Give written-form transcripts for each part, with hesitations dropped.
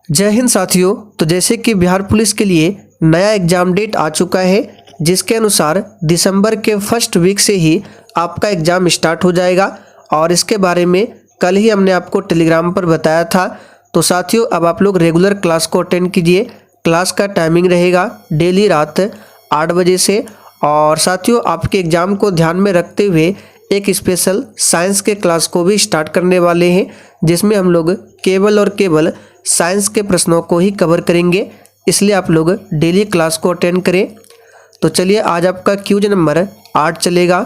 जय हिंद साथियों। तो जैसे कि बिहार पुलिस के लिए नया एग्ज़ाम डेट आ चुका है, जिसके अनुसार दिसंबर के फर्स्ट वीक से ही आपका एग्ज़ाम स्टार्ट हो जाएगा और इसके बारे में कल ही हमने आपको टेलीग्राम पर बताया था। तो साथियों, अब आप लोग रेगुलर क्लास को अटेंड कीजिए। क्लास का टाइमिंग रहेगा डेली रात 8 बजे से। और साथियों, आपके एग्ज़ाम को ध्यान में रखते हुए एक स्पेशल साइंस के क्लास को भी स्टार्ट करने वाले हैं, जिसमें हम लोग केवल और केवल साइंस के प्रश्नों को ही कवर करेंगे। इसलिए आप लोग डेली क्लास को अटेंड करें। तो चलिए, आज आपका क्यूज नंबर 8 चलेगा।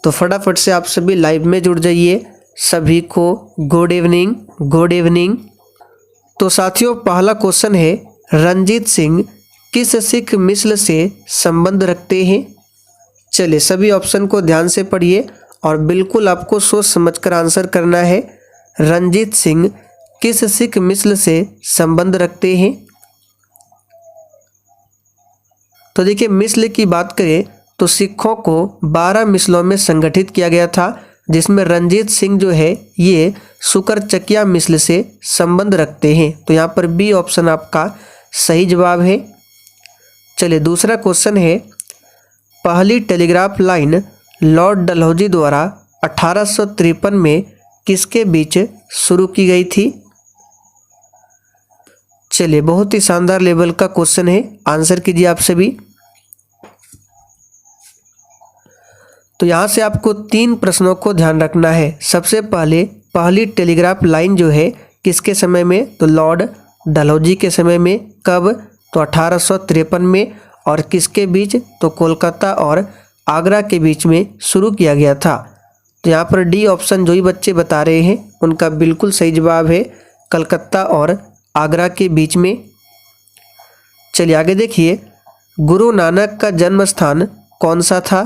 तो फटाफट से आप सभी लाइव में जुड़ जाइए। सभी को गुड इवनिंग, गुड इवनिंग। तो साथियों, पहला क्वेश्चन है, रंजीत सिंह किस सिख मिसल से संबंध रखते हैं? चलिए, सभी ऑप्शन को ध्यान से पढ़िए और बिल्कुल आपको सोच समझकर आंसर करना है। रंजीत सिंह किस सिख मिसल से संबंध रखते हैं? तो देखिए, मिसल की बात करें तो सिखों को 12 मिसलों में संगठित किया गया था, जिसमें रंजीत सिंह जो है ये शुकर-चकिया मिसल से संबंध रखते हैं। तो यहाँ पर बी ऑप्शन आपका सही जवाब है। चलिए, दूसरा क्वेश्चन है, पहली टेलीग्राफ लाइन लॉर्ड डलहौजी द्वारा 1853 में किसके बीच शुरू की गई थी? चलिए, बहुत ही शानदार लेवल का क्वेश्चन है, आंसर कीजिए आप सभी। तो यहाँ से आपको 3 प्रश्नों को ध्यान रखना है। सबसे पहले, पहली टेलीग्राफ लाइन जो है किसके समय में? तो लॉर्ड डलहौजी के समय में। कब? तो 1853 में। और किसके बीच? तो कोलकाता और आगरा के बीच में शुरू किया गया था। तो यहाँ पर डी ऑप्शन जो ही बच्चे बता रहे हैं उनका बिल्कुल सही जवाब है, कलकत्ता और आगरा के बीच में। चलिए आगे देखिए, गुरु नानक का जन्म स्थान कौन सा था?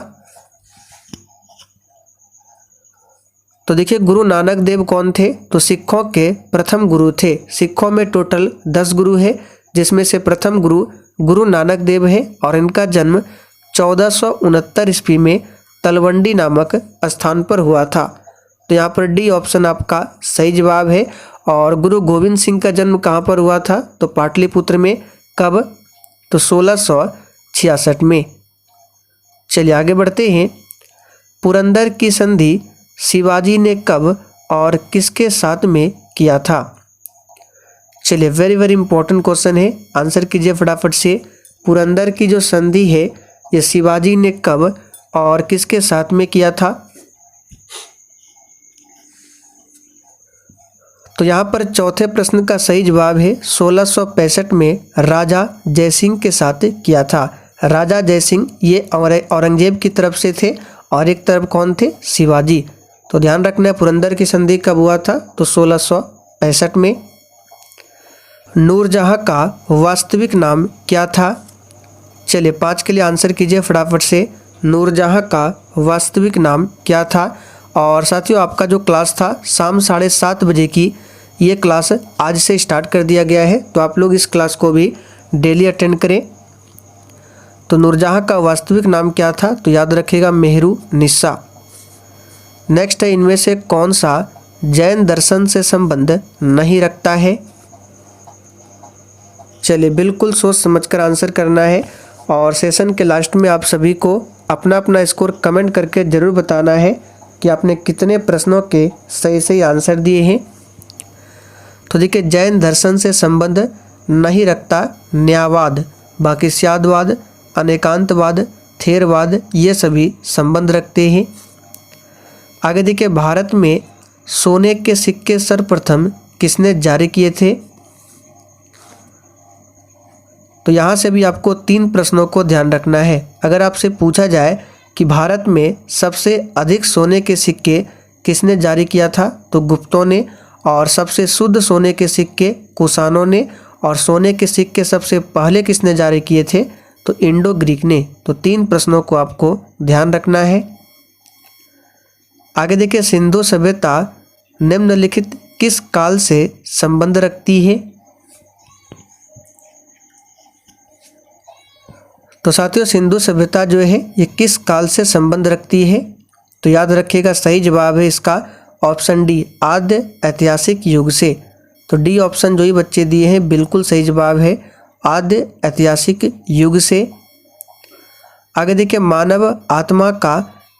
तो देखिए, गुरु नानक देव कौन थे? तो सिखों के प्रथम गुरु थे। सिखों में टोटल 10 गुरु है, जिसमें से प्रथम गुरु गुरु नानक देव है और इनका जन्म 1469 ईस्वी में तलवंडी नामक स्थान पर हुआ था। तो यहाँ पर डी ऑप्शन आपका सही जवाब है। और गुरु गोविंद सिंह का जन्म कहाँ पर हुआ था? तो पाटलिपुत्र में। कब? तो 1666 में। चलिए आगे बढ़ते हैं, पुरंदर की संधि शिवाजी ने कब और किसके साथ में किया था? चलिए, वेरी वेरी इंपॉर्टेंट क्वेश्चन है, आंसर कीजिए फटाफट से। पुरंदर की जो संधि है ये शिवाजी ने कब और किसके साथ में किया था? तो यहाँ पर चौथे प्रश्न का सही जवाब है 1665 में राजा जयसिंह के साथ किया था। राजा जयसिंह ये औरंगजेब की तरफ से थे और एक तरफ कौन थे? शिवाजी। तो ध्यान रखना है, पुरंदर की संधि कब हुआ था? तो 1665 में। नूरजहां का वास्तविक नाम क्या था? चलिए, 5 के लिए आंसर कीजिए फटाफट से। नूरजहां का वास्तविक नाम क्या था? और साथियों, आपका जो क्लास था शाम 7:30 बजे की, ये क्लास आज से स्टार्ट कर दिया गया है। तो आप लोग इस क्लास को भी डेली अटेंड करें। तो नूरजहां का वास्तविक नाम क्या था? तो याद रखिएगा, मेहरू निस्सा। नेक्स्ट है, इनमें से कौन सा जैन दर्शन से संबंध नहीं रखता है? चलिए, बिल्कुल सोच समझकर आंसर करना है और सेशन के लास्ट में आप सभी को अपना अपना स्कोर कमेंट करके ज़रूर बताना है कि आपने कितने प्रश्नों के सही सही आंसर दिए हैं। तो देखिए, जैन दर्शन से संबंध नहीं रखता न्यायवाद, बाकी स्यादवाद, अनेकांतवाद, थेरवाद ये सभी संबंध रखते हैं। आगे देखिए, भारत में सोने के सिक्के सर्वप्रथम किसने जारी किए थे? तो यहाँ से भी आपको 3 प्रश्नों को ध्यान रखना है। अगर आपसे पूछा जाए कि भारत में सबसे अधिक सोने के सिक्के किसने जारी किया था? तो गुप्तों ने। और सबसे शुद्ध सोने के सिक्के कुषाणों ने। और सोने के सिक्के सबसे पहले किसने जारी किए थे? तो इंडो ग्रीक ने। तो 3 प्रश्नों को आपको ध्यान रखना है। आगे देखिए, सिंधु सभ्यता निम्नलिखित किस काल से संबंध रखती है? तो साथियों, सिंधु सभ्यता जो है ये किस काल से संबंध रखती है? तो याद रखिएगा, सही जवाब है इसका ऑप्शन डी, आद्य ऐतिहासिक युग से। तो डी ऑप्शन जो ही बच्चे दिए हैं बिल्कुल सही जवाब है, आद्य ऐतिहासिक युग से। आगे देखिए, मानव आत्मा का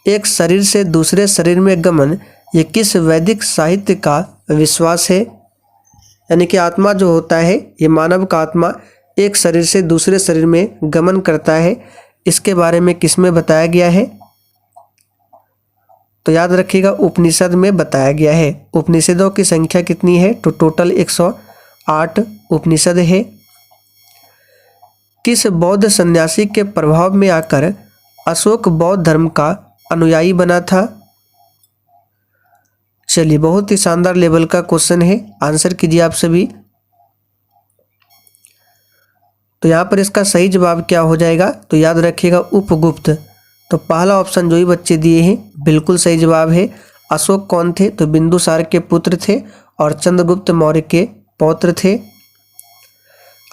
एक शरीर से दूसरे शरीर में गमन ये किस वैदिक साहित्य का विश्वास है? यानी कि आत्मा जो होता है, ये मानव का आत्मा एक शरीर से दूसरे शरीर में गमन करता है, इसके बारे में किसमें बताया गया है? तो याद रखिएगा, उपनिषद में बताया गया है। उपनिषदों की संख्या कितनी है? तो टोटल 108 उपनिषद है। किस बौद्ध सन्यासी के प्रभाव में आकर अशोक बौद्ध धर्म का अनुयायी बना था? चलिए, बहुत ही शानदार लेवल का क्वेश्चन है, आंसर कीजिए आप सभी। तो यहाँ पर इसका सही जवाब क्या हो जाएगा? तो याद रखिएगा, उपगुप्त। तो पहला ऑप्शन जो ही बच्चे दिए हैं बिल्कुल सही जवाब है। अशोक कौन थे? तो बिंदुसार के पुत्र थे और चंद्रगुप्त मौर्य के पौत्र थे।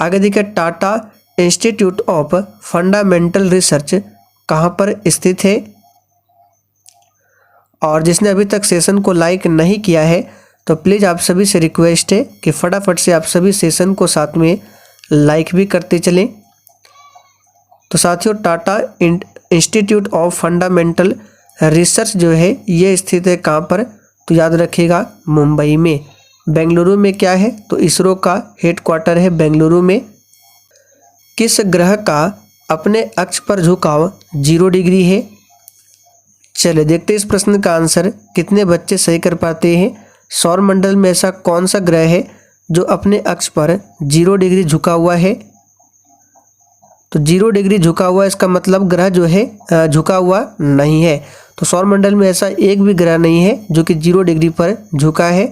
आगे देखिए, Tata institute of fundamental research कहाँ पर स्थित है? और जिसने अभी तक सेशन को लाइक नहीं किया है तो प्लीज़ आप सभी से रिक्वेस्ट है कि फटाफट से आप सभी सेशन को साथ में लाइक भी करते चलें। तो साथियों, Tata institute of fundamental research जो है ये स्थित है कहाँ पर? तो याद रखिएगा, मुंबई में। बेंगलुरु में क्या है? तो इसरो का हेडक्वार्टर है बेंगलुरु में। किस ग्रह का अपने अक्ष पर झुकाव 0 डिग्री है? चलिए देखते हैं इस प्रश्न का आंसर कितने बच्चे सही कर पाते हैं। सौरमंडल में ऐसा कौन सा ग्रह है जो अपने अक्ष पर 0 डिग्री झुका हुआ है? तो 0 डिग्री झुका हुआ, इसका मतलब ग्रह जो है झुका हुआ नहीं है। तो सौरमंडल में ऐसा एक भी ग्रह नहीं है जो कि 0 डिग्री पर झुका है।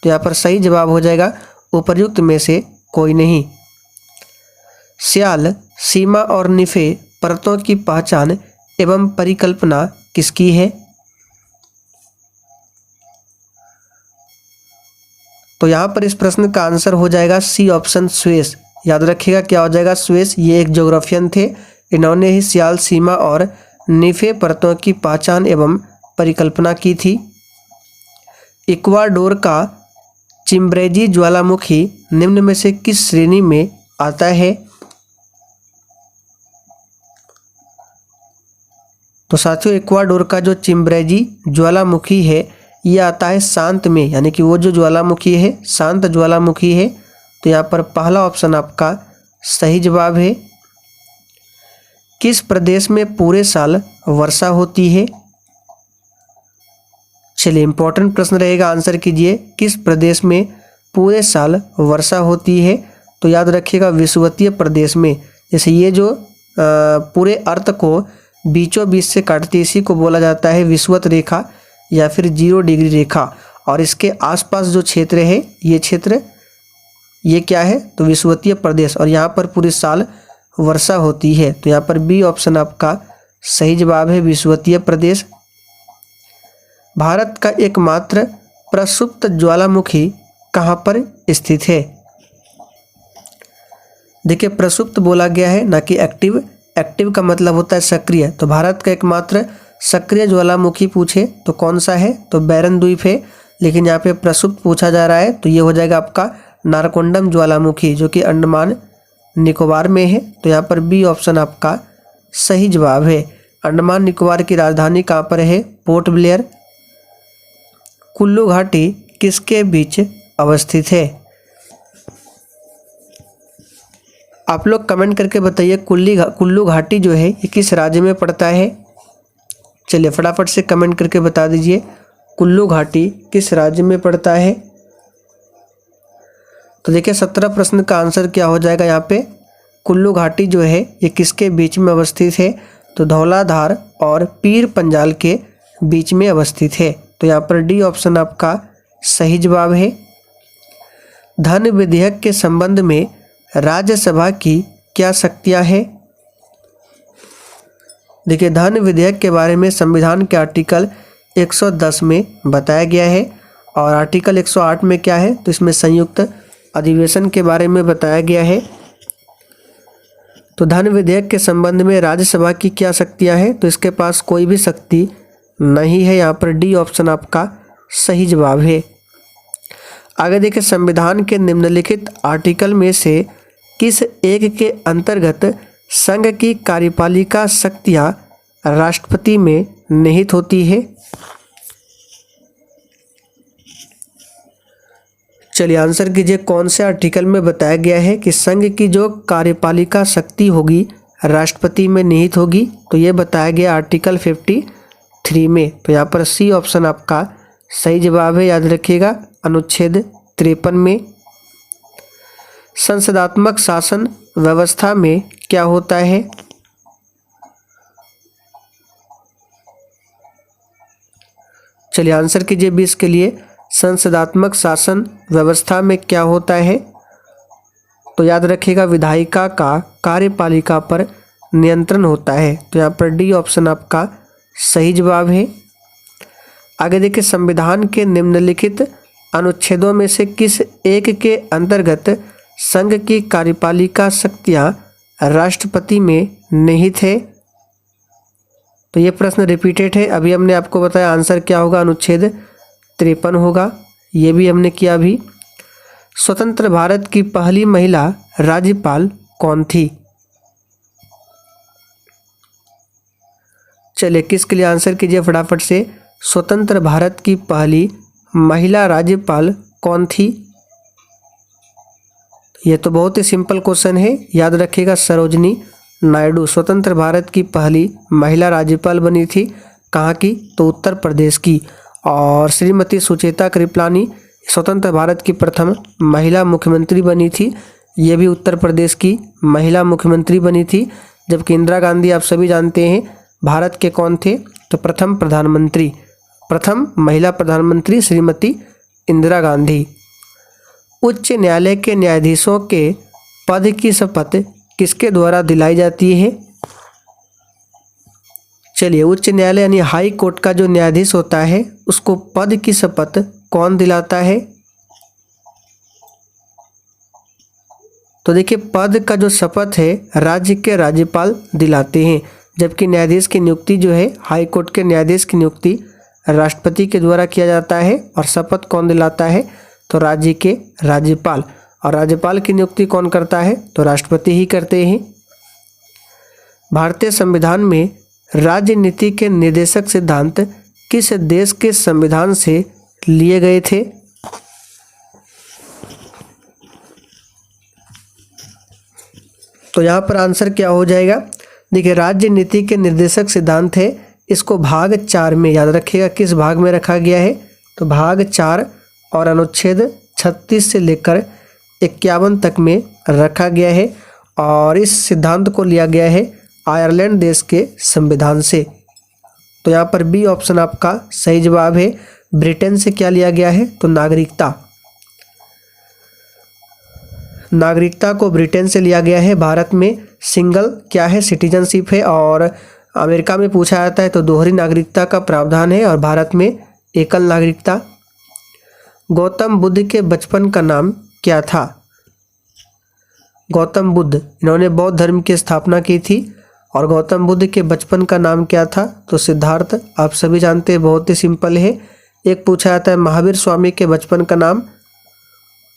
तो यहाँ पर सही जवाब हो जाएगा उपर्युक्त में से कोई नहीं। स्याल, सीमा और निफे परतों की पहचान एवं परिकल्पना किसकी है? तो यहाँ पर इस प्रश्न का आंसर हो जाएगा सी ऑप्शन, स्वेस। याद रखिएगा क्या हो जाएगा? स्वेस। ये एक ज्योग्राफियन थे, इन्होंने ही स्याल, सीमा और निफे परतों की पहचान एवं परिकल्पना की थी। इक्वाडोर का चिम्ब्रेजी ज्वालामुखी निम्न में से किस श्रेणी में आता है? तो साथियों, इक्वाडोर का जो चिम्ब्रेजी ज्वालामुखी है ये आता है शांत में, यानी कि वो जो ज्वालामुखी है शांत ज्वालामुखी है। तो यहाँ पर पहला ऑप्शन आपका सही जवाब है। किस प्रदेश में पूरे साल वर्षा होती है? चलिए, इंपॉर्टेंट प्रश्न रहेगा, आंसर कीजिए। किस प्रदेश में पूरे साल वर्षा होती है? तो याद रखिएगा, विषुवतीय प्रदेश में। जैसे ये जो पूरे अर्थ को बीचों बीच से काटती है, इसी को बोला जाता है विषुवत रेखा या फिर 0 डिग्री रेखा। और इसके आसपास जो क्षेत्र है ये क्षेत्र ये क्या है? तो विषुवतीय प्रदेश, और यहाँ पर पूरे साल वर्षा होती है। तो यहाँ पर बी ऑप्शन आपका सही जवाब है, विषुवतीय प्रदेश। भारत का एकमात्र प्रसुप्त ज्वालामुखी कहाँ पर स्थित है? देखिए, प्रसुप्त बोला गया है ना कि एक्टिव। एक्टिव का मतलब होता है सक्रिय। तो भारत का एकमात्र सक्रिय ज्वालामुखी पूछे तो कौन सा है? तो बैरन द्वीप है। लेकिन यहाँ पे प्रसुप्त पूछा जा रहा है तो ये हो जाएगा आपका नारकोंडम ज्वालामुखी, जो कि अंडमान निकोबार में है। तो यहाँ पर बी ऑप्शन आपका सही जवाब है। अंडमान निकोबार की राजधानी कहाँ पर है? Port Blair. कुल्लू घाटी किसके बीच अवस्थित है? आप लोग कमेंट करके बताइए, कुल्लू घाटी जो है ये किस राज्य में पड़ता है? चलिए फटाफट से कमेंट करके बता दीजिए, कुल्लू घाटी किस राज्य में पड़ता है? तो देखिए 17 प्रश्न का आंसर क्या हो जाएगा यहाँ पे? कुल्लू घाटी जो है ये किसके बीच में अवस्थित है? तो धौलाधार और पीर पंजाल के बीच में अवस्थित है। तो यहाँ पर डी ऑप्शन आपका सही जवाब है। धन विधेयक के संबंध में राज्यसभा की क्या शक्तियाँ हैं? देखिए, धन विधेयक के बारे में संविधान के आर्टिकल 110 में बताया गया है और आर्टिकल 108 में क्या है? तो इसमें संयुक्त अधिवेशन के बारे में बताया गया है। तो धन विधेयक के संबंध में राज्यसभा की क्या शक्तियां हैं? तो इसके पास कोई भी शक्ति नहीं है। यहाँ पर डी ऑप्शन आपका सही जवाब है। आगे देखिए, संविधान के निम्नलिखित आर्टिकल में से किस एक के अंतर्गत संघ की कार्यपालिका शक्तियां राष्ट्रपति में निहित होती है? चलिए आंसर कीजिए, कौन से आर्टिकल में बताया गया है कि संघ की जो कार्यपालिका शक्ति होगी राष्ट्रपति में निहित होगी? तो ये बताया गया आर्टिकल 53 में। तो यहाँ पर सी ऑप्शन आपका सही जवाब है, याद रखिएगा, अनुच्छेद 53 में। संसदात्मक शासन व्यवस्था में क्या होता है? चलिए आंसर कीजिए 20 के लिए, संसदात्मक शासन व्यवस्था में क्या होता है? तो याद रखिएगा, विधायिका का कार्यपालिका पर नियंत्रण होता है। तो यहाँ पर डी ऑप्शन आपका सही जवाब है। आगे देखिए, संविधान के निम्नलिखित अनुच्छेदों में से किस एक के अंतर्गत संघ की कार्यपालिका शक्तियां राष्ट्रपति में निहित है? तो ये प्रश्न रिपीटेड है, अभी हमने आपको बताया आंसर क्या होगा, अनुच्छेद 53 होगा, ये भी हमने किया अभी। स्वतंत्र भारत की पहली महिला राज्यपाल कौन थी? चलिए किसके लिए आंसर कीजिए फटाफट से, स्वतंत्र भारत की पहली महिला राज्यपाल कौन थी? ये तो बहुत ही सिंपल क्वेश्चन है, याद रखिएगा, सरोजनी नायडू स्वतंत्र भारत की पहली महिला राज्यपाल बनी थी। कहाँ की? तो उत्तर प्रदेश की। और श्रीमती सुचेता कृपलानी स्वतंत्र भारत की प्रथम महिला मुख्यमंत्री बनी थी, ये भी उत्तर प्रदेश की महिला मुख्यमंत्री बनी थी। जबकि इंदिरा गांधी आप सभी जानते हैं भारत के कौन थे? तो प्रथम महिला प्रधानमंत्री श्रीमती इंदिरा गांधी। उच्च न्यायालय के न्यायाधीशों के पद की शपथ किसके द्वारा दिलाई जाती है? चलिए, उच्च न्यायालय यानी हाई कोर्ट का जो न्यायाधीश होता है उसको पद की शपथ कौन दिलाता है? तो देखिए, पद का जो शपथ है राज्य के राज्यपाल दिलाते हैं, जबकि न्यायाधीश की नियुक्ति जो है हाई कोर्ट के न्यायाधीश की नियुक्ति राष्ट्रपति के द्वारा किया जाता है। और शपथ कौन दिलाता है? तो राज्य के राज्यपाल। और राज्यपाल की नियुक्ति कौन करता है? तो राष्ट्रपति ही करते हैं। भारतीय संविधान में राजनीति के निर्देशक सिद्धांत किस देश के संविधान से लिए गए थे? तो यहाँ पर आंसर क्या हो जाएगा? देखिए, राजनीति के निर्देशक सिद्धांत है, इसको भाग 4 में, याद रखिएगा किस भाग में रखा गया है? तो भाग 4 और अनुच्छेद 36 से लेकर 51 तक में रखा गया है। और इस सिद्धांत को लिया गया है आयरलैंड देश के संविधान से। तो यहाँ पर बी ऑप्शन आपका सही जवाब है। ब्रिटेन से क्या लिया गया है? तो नागरिकता को ब्रिटेन से लिया गया है। भारत में सिंगल क्या है? सिटीजनशिप है। और अमेरिका में पूछा जाता है तो दोहरी नागरिकता का प्रावधान है, और भारत में एकल नागरिकता। गौतम बुद्ध के बचपन का नाम क्या था? गौतम बुद्ध, इन्होंने बौद्ध धर्म की स्थापना की थी। और गौतम बुद्ध के बचपन का नाम क्या था? तो सिद्धार्थ, आप सभी जानते हैं, बहुत ही सिंपल है। एक पूछा जाता है महावीर स्वामी के बचपन का नाम,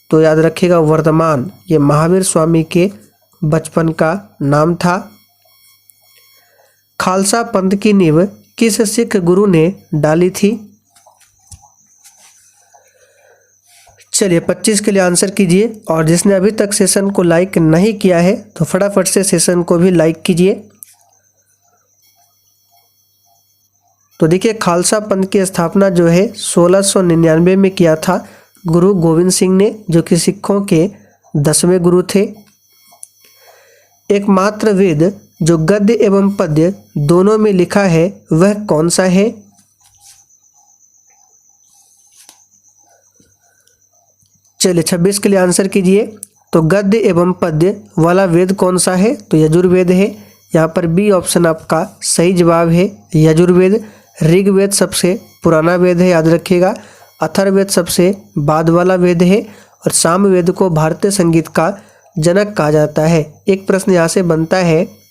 तो याद रखिएगा वर्धमान, ये महावीर स्वामी के बचपन का नाम था। खालसा पंथ की नींव किस सिख गुरु ने डाली थी? चलिए 25 के लिए आंसर कीजिए। और जिसने अभी तक सेशन को लाइक नहीं किया है तो फटाफट से सेशन को भी लाइक कीजिए। तो देखिए, खालसा पंथ की स्थापना जो है 1699 में किया था गुरु गोविंद सिंह ने, जो कि सिखों के 10वें गुरु थे। एकमात्र वेद जो गद्य एवं पद्य दोनों में लिखा है वह कौन सा है? चलिए 26 के लिए आंसर कीजिए। तो गद्य एवं पद्य वाला वेद कौन सा है? तो यजुर्वेद है। यहाँ पर बी ऑप्शन आपका सही जवाब है, यजुर्वेद। ऋग्वेद सबसे पुराना वेद है, याद रखिएगा। अथर्ववेद सबसे बाद वाला वेद है। और सामवेद को भारतीय संगीत का जनक कहा जाता है। एक प्रश्न यहाँ से बनता है,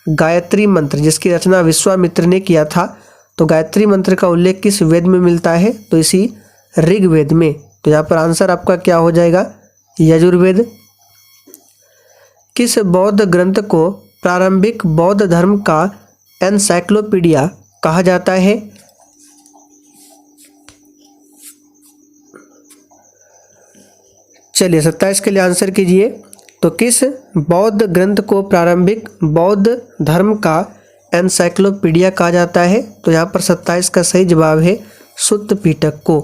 गायत्री मंत्र जिसकी रचना विश्वामित्र ने किया था, तो गायत्री मंत्र का उल्लेख किस वेद में मिलता है? तो इसी ऋग्वेद में। तो यहाँ पर आंसर आपका क्या हो जाएगा, यजुर्वेद। किस बौद्ध ग्रंथ को प्रारंभिक बौद्ध धर्म का एनसाइक्लोपीडिया कहा जाता है? चलिए 27 के लिए आंसर कीजिए। तो किस बौद्ध ग्रंथ को प्रारंभिक बौद्ध धर्म का एनसाइक्लोपीडिया कहा जाता है? तो यहाँ पर 27 का सही जवाब है सुत्त पिटक को।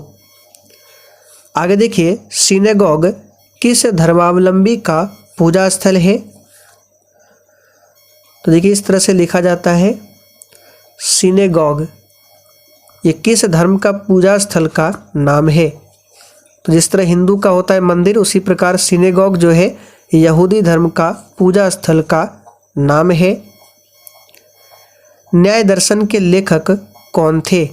आगे देखिए, सिनेगॉग किस धर्मावलंबी का पूजा स्थल है? तो देखिए इस तरह से लिखा जाता है सिनेगॉग, ये किस धर्म का पूजा स्थल का नाम है? तो जिस तरह हिंदू का होता है मंदिर, उसी प्रकार सिनेगॉग जो है यहूदी धर्म का पूजा स्थल का नाम है। न्याय दर्शन के लेखक कौन थे?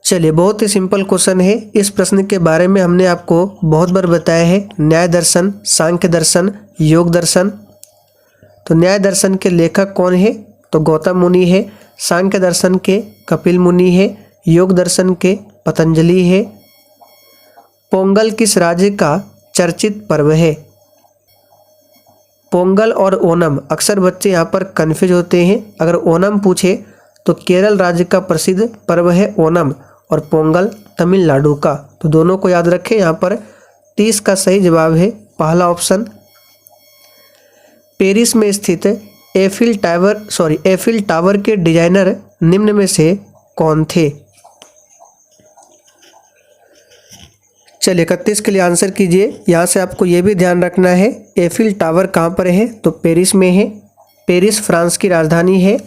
चलिए बहुत ही सिंपल क्वेश्चन है। इस प्रश्न के बारे में हमने आपको बहुत बार बताया है, न्याय दर्शन, सांख्य दर्शन, योग दर्शन। तो न्याय दर्शन के लेखक कौन है? तो गौतम मुनि है। सांख्य दर्शन के कपिल मुनि है। योग दर्शन के पतंजलि है। पोंगल किस राज्य का चर्चित पर्व है? पोंगल और ओनम, अक्सर बच्चे यहाँ पर कन्फ्यूज होते हैं। अगर ओनम पूछे तो केरल राज्य का प्रसिद्ध पर्व है ओनम, और पोंगल तमिलनाडु का। तो दोनों को याद रखें। यहाँ पर 30 का सही जवाब है पहला ऑप्शन। पेरिस में स्थित एफिल टावर के डिजाइनर निम्न में से कौन थे? चलिए 31 के लिए आंसर कीजिए। यहाँ से आपको ये भी ध्यान रखना है, एफिल टावर कहाँ पर है? तो पेरिस में है। पेरिस फ्रांस की राजधानी है।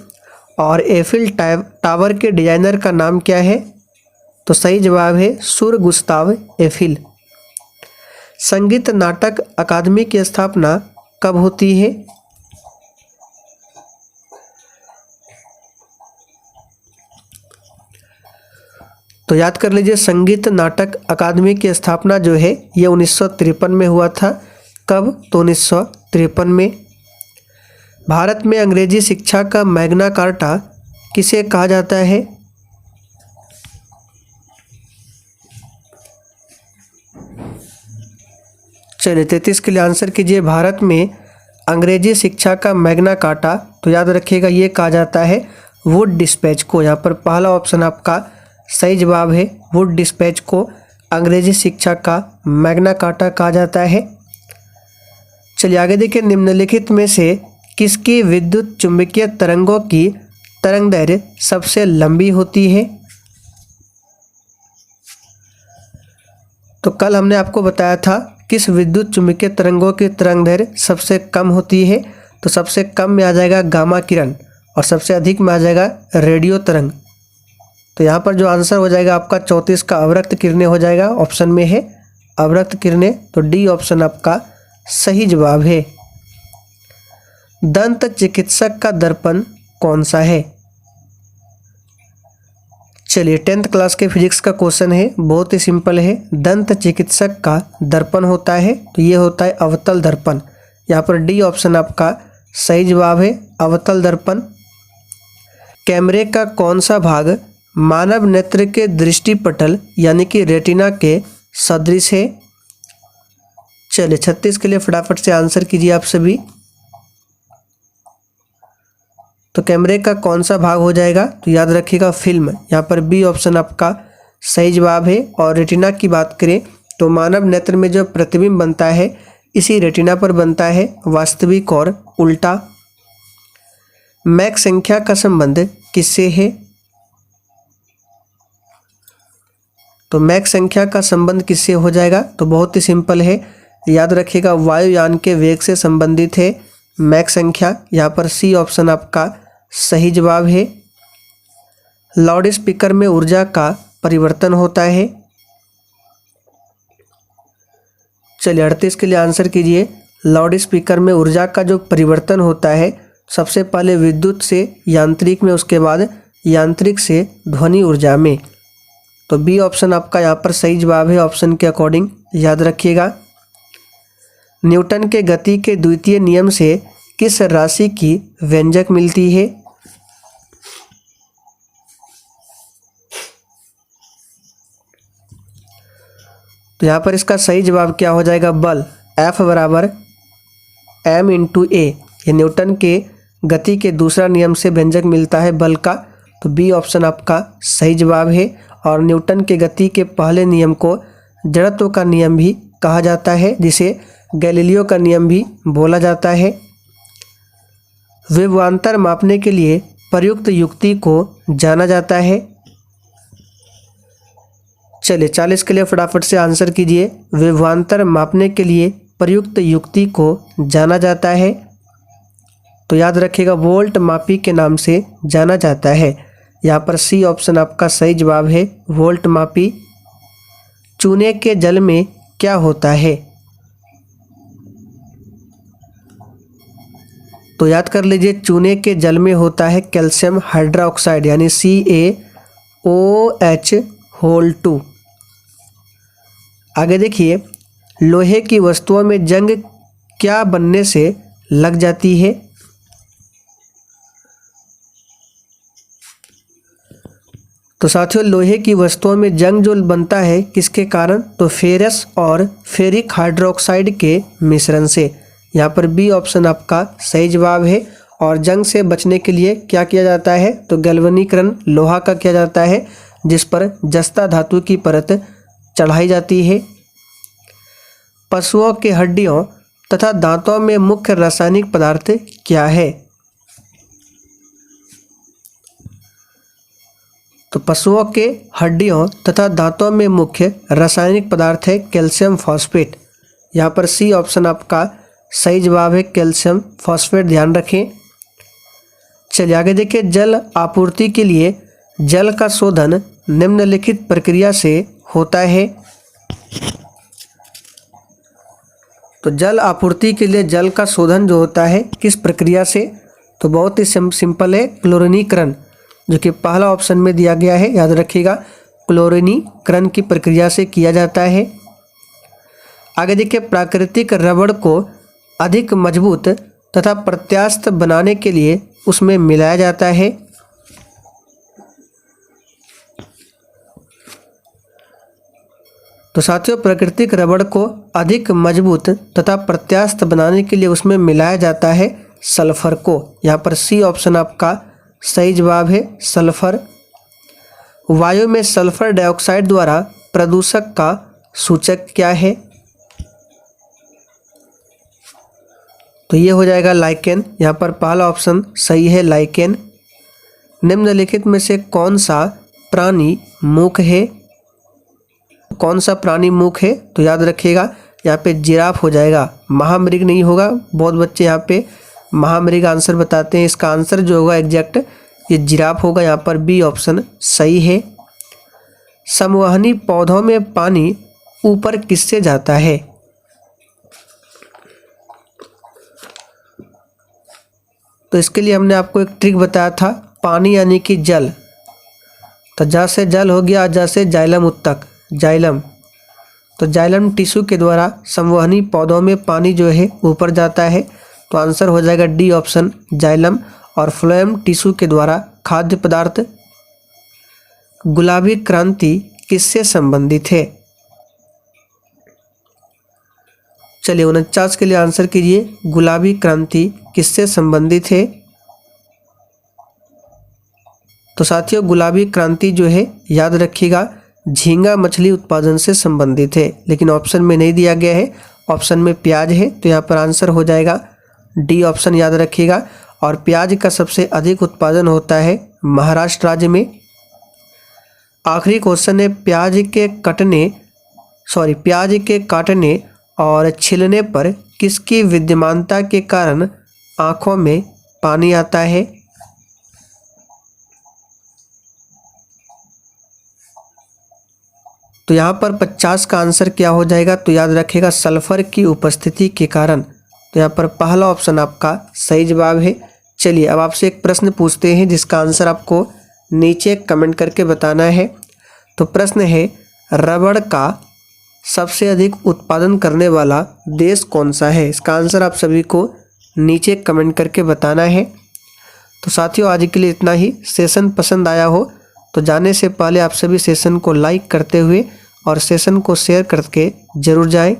और एफिल टावर के डिजाइनर का नाम क्या है? तो सही जवाब है सुर गुस्ताव एफिल। संगीत नाटक अकादमी की स्थापना कब होती है? तो याद कर लीजिए, संगीत नाटक अकादमी की स्थापना जो है ये 1953 में हुआ था। कब? तो 1953 में। भारत में अंग्रेजी शिक्षा का मैग्ना कार्टा किसे कहा जाता है? चलिए 33 के लिए आंसर कीजिए। भारत में अंग्रेजी शिक्षा का मैग्ना कार्टा, तो याद रखिएगा ये कहा जाता है वुड डिस्पैच को। यहाँ पर पहला ऑप्शन आपका सही जवाब है, वुड डिस्पैच को अंग्रेजी शिक्षा का मैग्ना कार्टा कहा जाता है। चलिए आगे देखिए, निम्नलिखित में से किसकी विद्युत चुंबकीय तरंगों की तरंगदैर्घ्य सबसे लंबी होती है? तो कल हमने आपको बताया था किस विद्युत चुंबकीय तरंगों की तरंगदैर्घ्य सबसे कम होती है। तो सबसे कम में आ जाएगा गामा किरण, और सबसे अधिक में आ जाएगा रेडियो तरंग। तो यहाँ पर जो आंसर हो जाएगा आपका 34 का अवरक्त किरणें हो जाएगा। ऑप्शन में है अवरक्त किरणें, तो डी ऑप्शन आपका सही जवाब है। दंत चिकित्सक का दर्पण कौन सा है? चलिए 10th क्लास के फिजिक्स का क्वेश्चन है, बहुत ही सिंपल है। दंत चिकित्सक का दर्पण होता है, तो ये होता है अवतल दर्पण। यहाँ पर डी ऑप्शन आपका सही जवाब है, अवतल दर्पण। कैमरे का कौन सा भाग मानव नेत्र के दृष्टिपटल यानी कि रेटिना के सदृश है? चलिए 36 के लिए फटाफट से आंसर कीजिए आप सभी। तो कैमरे का कौन सा भाग हो जाएगा? तो याद रखिएगा फिल्म। यहाँ पर बी ऑप्शन आपका सही जवाब है। और रेटिना की बात करें तो मानव नेत्र में जो प्रतिबिंब बनता है इसी रेटिना पर बनता है, वास्तविक और उल्टा। मैक संख्या का संबंध किससे है? तो मैक संख्या का संबंध किससे हो जाएगा? तो बहुत ही सिंपल है, याद रखिएगा वायुयान के वेग से संबंधित है मैक संख्या। यहाँ पर सी ऑप्शन आपका सही जवाब है। लाउड स्पीकर में ऊर्जा का परिवर्तन होता है। चलिए 38 के लिए आंसर कीजिए। लाउड स्पीकर में ऊर्जा का जो परिवर्तन होता है सबसे पहले विद्युत से यांत्रिक में, उसके बाद यांत्रिक से ध्वनि ऊर्जा में। तो बी ऑप्शन आपका यहाँ पर सही जवाब है ऑप्शन के अकॉर्डिंग, याद रखिएगा। न्यूटन के गति के द्वितीय नियम से किस राशि की व्यंजक मिलती है? तो यहाँ पर इसका सही जवाब क्या हो जाएगा, बल। F बराबर m/a, ये न्यूटन के गति के दूसरा नियम से व्यंजक मिलता है बल का। तो बी ऑप्शन आपका सही जवाब है। और न्यूटन के गति के पहले नियम को जड़त्व का नियम भी कहा जाता है, जिसे गैलीलियो का नियम भी बोला जाता है। विभवांतर मापने के लिए प्रयुक्त युक्ति को जाना जाता है। चलिए 40 के लिए फटाफट से आंसर कीजिए। विभवांतर मापने के लिए प्रयुक्त युक्ति को जाना जाता है, तो याद रखिएगा वोल्ट मापी के नाम से जाना जाता है। यहाँ पर सी ऑप्शन आपका सही जवाब है, वोल्ट मापी। चूने के जल में क्या होता है, तो याद कर लीजिए चूने के जल में होता है कैल्शियम हाइड्रोक्साइड यानी CaOH2। आगे देखिए, लोहे की वस्तुओं में जंग क्या बनने से लग जाती है, तो साथियों लोहे की वस्तुओं में जंग जो बनता है किसके कारण, तो फेरस और फेरिक हाइड्रोक्साइड के मिश्रण से। यहाँ पर बी ऑप्शन आपका सही जवाब है। और जंग से बचने के लिए क्या किया जाता है, तो गैल्वेनीकरण लोहा का किया जाता है, जिस पर जस्ता धातु की परत चढ़ाई जाती है। पशुओं के हड्डियों तथा दांतों में मुख्य रासायनिक पदार्थ क्या है, तो पशुओं के हड्डियों तथा दांतों में मुख्य रासायनिक पदार्थ है कैल्शियम फॉस्फेट। यहाँ पर सी ऑप्शन आपका सही जवाब है, कैल्शियम फॉस्फेट, ध्यान रखें। चलिए आगे देखिए, जल आपूर्ति के लिए जल का शोधन निम्नलिखित प्रक्रिया से होता है। तो जल आपूर्ति के लिए जल का शोधन जो होता है किस प्रक्रिया से, तो बहुत ही सिंपल है, क्लोरीनीकरण, जो कि पहला ऑप्शन में दिया गया है, याद रखिएगा क्लोरीनीकरण की प्रक्रिया से किया जाता है। आगे देखिए, प्राकृतिक रबड़ को अधिक मजबूत तथा प्रत्यास्थ बनाने के लिए उसमें मिलाया जाता है। तो साथियों प्राकृतिक रबड़ को अधिक मजबूत तथा प्रत्यास्थ बनाने के लिए उसमें मिलाया जाता है सल्फर को। यहाँ पर सी ऑप्शन आपका सही जवाब है, सल्फर। वायु में सल्फर डाइऑक्साइड द्वारा प्रदूषक का सूचक क्या है, तो ये हो जाएगा लाइकेन। यहाँ पर पहला ऑप्शन सही है, लाइकेन। निम्नलिखित में से कौन सा प्राणी मूक है, कौन सा प्राणी मूक है, तो याद रखिएगा यहाँ पे जिराफ हो जाएगा, महामृग नहीं होगा। बहुत बच्चे यहाँ पे महामृग आंसर बताते हैं, इसका आंसर जो होगा एग्जैक्ट ये जिराफ होगा। यहाँ पर बी ऑप्शन सही है। संवहनी पौधों में पानी ऊपर किससे जाता है, तो इसके लिए हमने आपको एक ट्रिक बताया था, पानी यानी कि जल, तो जा से जल हो गया, जा से जाइलम उत्तक, जाइलम। तो जाइलम टिश्यू के द्वारा संवहनी पौधों में पानी जो है ऊपर जाता है, तो आंसर हो जाएगा डी ऑप्शन, जाइलम। और फ्लोएम टिश्यू के द्वारा खाद्य पदार्थ। गुलाबी क्रांति किससे संबंधित है, चलिए 49 के लिए आंसर कीजिए, गुलाबी क्रांति किससे संबंधित है। तो साथियों गुलाबी क्रांति जो है याद रखिएगा झींगा मछली उत्पादन से संबंधित है, लेकिन ऑप्शन में नहीं दिया गया है, ऑप्शन में प्याज है, तो यहाँ पर आंसर हो जाएगा डी ऑप्शन, याद रखिएगा। और प्याज का सबसे अधिक उत्पादन होता है महाराष्ट्र राज्य में। आखिरी क्वेश्चन है, प्याज के काटने और छिलने पर किसकी विद्यमानता के कारण आँखों में पानी आता है, तो यहाँ पर 50 का आंसर क्या हो जाएगा, तो याद रखिएगा सल्फर की उपस्थिति के कारण। तो यहाँ पर पहला ऑप्शन आपका सही जवाब है। चलिए अब आपसे एक प्रश्न पूछते हैं जिसका आंसर आपको नीचे कमेंट करके बताना है। तो प्रश्न है, रबड़ का सबसे अधिक उत्पादन करने वाला देश कौन सा है, इसका आंसर आप सभी को नीचे कमेंट करके बताना है। तो साथियों आज के लिए इतना ही। सेशन पसंद आया हो तो जाने से पहले आप सभी सेशन को लाइक करते हुए और सेशन को शेयर करके ज़रूर जाएं।